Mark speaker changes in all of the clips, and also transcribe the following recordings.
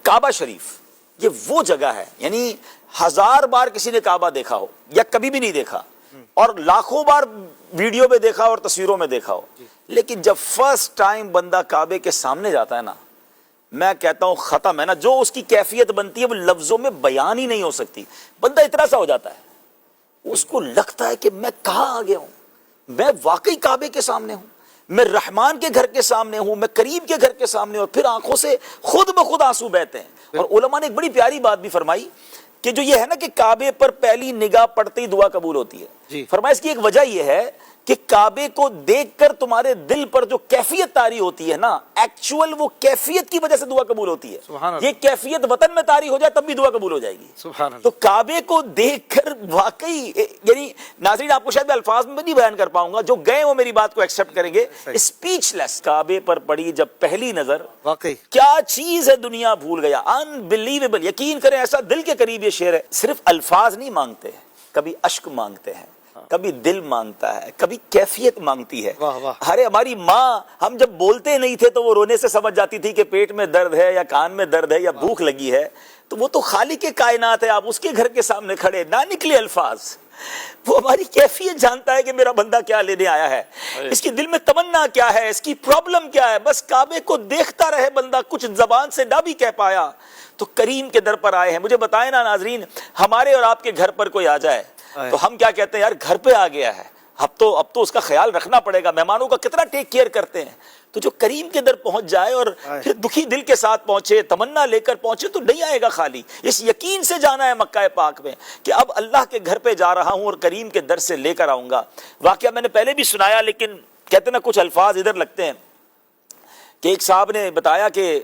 Speaker 1: کعبہ شریف یہ وہ جگہ ہے، یعنی 1000 بار کسی نے کعبہ دیکھا ہو یا کبھی بھی نہیں دیکھا، اور لاکھوں بار ویڈیو میں دیکھا اور تصویروں میں دیکھا ہو، لیکن جب فرسٹ ٹائم بندہ کعبے کے سامنے جاتا ہے نا، میں کہتا ہوں ختم ہے نا، جو اس کی کیفیت بنتی ہے وہ لفظوں میں بیان ہی نہیں ہو سکتی. بندہ اتنا سا ہو جاتا ہے، اس کو لگتا ہے کہ میں کہاں آ گیا ہوں، میں واقعی کعبے کے سامنے ہوں، میں رحمان کے گھر کے سامنے ہوں، میں کریم کے گھر کے سامنے ہوں، اور پھر آنکھوں سے خود بخود آنسو بہتے ہیں. اور علماء نے ایک بڑی پیاری بات بھی فرمائی کہ جو یہ ہے نا کہ کعبے پر پہلی نگاہ پڑتے ہی دعا قبول ہوتی ہے. فرمایا اس کی ایک وجہ یہ ہے کہ کعبے کو دیکھ کر تمہارے دل پر جو کیفیت طاری ہوتی ہے نا، ایکچوئل وہ کیفیت کی وجہ سے دعا قبول ہوتی ہے. یہ کیفیت وطن میں طاری ہو جائے تب بھی دعا قبول ہو جائے گی. تو کعبے کو دیکھ کر واقعی، یعنی ناظرین آپ کو شاید میں الفاظ میں نہیں بیان کر پاؤں گا، جو گئے وہ میری بات کو ایکسپٹ کریں گے. اسپیچ لیس کعبے پر پڑی جب پہلی نظر، واقعی کیا چیز ہے دنیا بھول گیا. انبلیویبل. یقین کریں ایسا دل کے قریب یہ شعر ہے. صرف الفاظ نہیں مانگتے، کبھی اشک مانگتے ہیں، کبھی دل مانگتا ہے، کبھی کیفیت مانگتی ہے. ارے ہماری ماں ہم جب بولتے نہیں تھے تو وہ رونے سے سمجھ جاتی تھی کہ پیٹ میں درد ہے یا کان میں درد ہے یا بھوک لگی ہے. تو وہ تو خالق کائنات ہے، آپ اس کے گھر کے سامنے کھڑے، نہ نکلے الفاظ، وہ ہماری کیفیت جانتا ہے کہ میرا بندہ کیا لینے آیا ہے، اس کی دل میں تمنا کیا ہے، اس کی پرابلم کیا ہے. بس کعبے کو دیکھتا رہے بندہ، کچھ زبان سے نہ بھی کہہ پایا تو کریم کے در پر آئے ہیں. مجھے بتائیں نا ناظرین، ہمارے اور آپ کے گھر پر کوئی آ جائے تو ہم کیا کہتے ہیں؟ یار گھر پہ آ گیا ہے، اب تو اس کا خیال رکھنا پڑے گا. مہمانوں کا کتنا ٹیک کیئر کرتے ہیں. تو جو کریم کے در پہنچ جائے اور پھر دکھی دل کے ساتھ پہنچے، تمنا لے کر پہنچے، تو نہیں آئے گا خالی. اس یقین سے جانا ہے مکہ پاک میں کہ اب اللہ کے گھر پہ جا رہا ہوں اور کریم کے در سے لے کر آؤں گا. واقعہ میں نے پہلے بھی سنایا، لیکن کہتے نا کچھ الفاظ ادھر لگتے ہیں کہ ایک صاحب نے بتایا کہ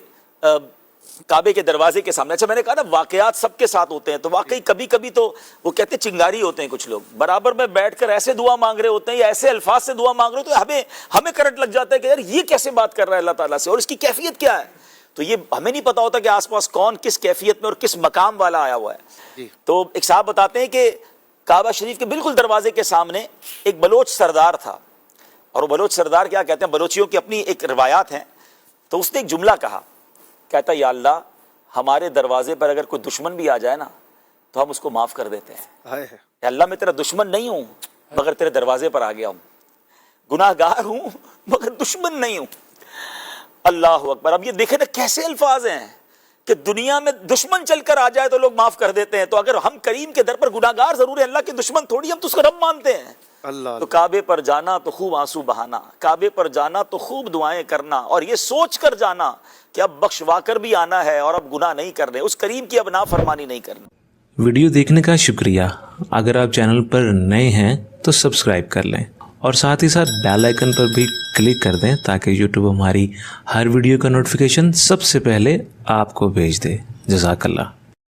Speaker 1: کعبے کے دروازے کے سامنے، اچھا میں نے کہا نا واقعات سب کے ساتھ ہوتے ہیں، تو واقعی کبھی کبھی تو وہ کہتے چنگاری ہوتے ہیں کچھ لوگ، برابر میں بیٹھ کر ایسے دعا مانگ رہے ہوتے ہیں یا ایسے الفاظ سے دعا مانگ رہے ہوتے ہیں، ہمیں کرنٹ لگ جاتا ہے کہ یار یہ کیسے بات کر رہا ہے اللہ تعالیٰ سے، اور اس کی کیفیت کیا ہے. تو یہ ہمیں نہیں پتا ہوتا کہ آس پاس کون کس کیفیت میں اور کس مقام والا آیا ہوا ہے. تو ایک صاحب بتاتے ہیں کہ کعبہ شریف کے بالکل دروازے کے سامنے ایک بلوچ سردار تھا، اور وہ بلوچ سردار کیا کہتے ہیں، بلوچیوں کی اپنی ایک روایات ہیں. تو اس نے ایک جملہ کہا، کہتا یا اللہ ہمارے دروازے پر اگر کوئی دشمن بھی آ جائے نا تو ہم اس کو معاف کر دیتے ہیں. یا اللہ میں تیرا دشمن نہیں ہوں مگر تیرے دروازے پر آ گیا ہوں، گناہ گار ہوں مگر دشمن نہیں ہوں. اللہ اکبر. اب یہ دیکھیں نا کیسے الفاظ ہیں کہ دنیا میں دشمن چل کر آ جائے تو لوگ معاف کر دیتے ہیں، تو اگر ہم کریم کے در پر گناہ گار ضرور ہیں، اللہ کے دشمن تھوڑی، ہم تو اس کو رب مانتے ہیں. تو کعبے پر جانا تو خوب آنسو بہانا، کعبے پر جانا تو خوب دعائیں کرنا، اور یہ سوچ کر جانا کہ اب بخشوا کر بھی آنا ہے اور اب گناہ نہیں کرنے، اس کریم کی اب نافرمانی نہیں کرنی.
Speaker 2: ویڈیو دیکھنے کا شکریہ. اگر آپ چینل پر نئے ہیں تو سبسکرائب کر لیں اور ساتھ ہی ساتھ بیل آئیکن پر بھی کلک کر دیں تاکہ یوٹیوب ہماری ہر ویڈیو کا نوٹیفیکیشن سب سے پہلے آپ کو بھیج دے. جزاک اللہ.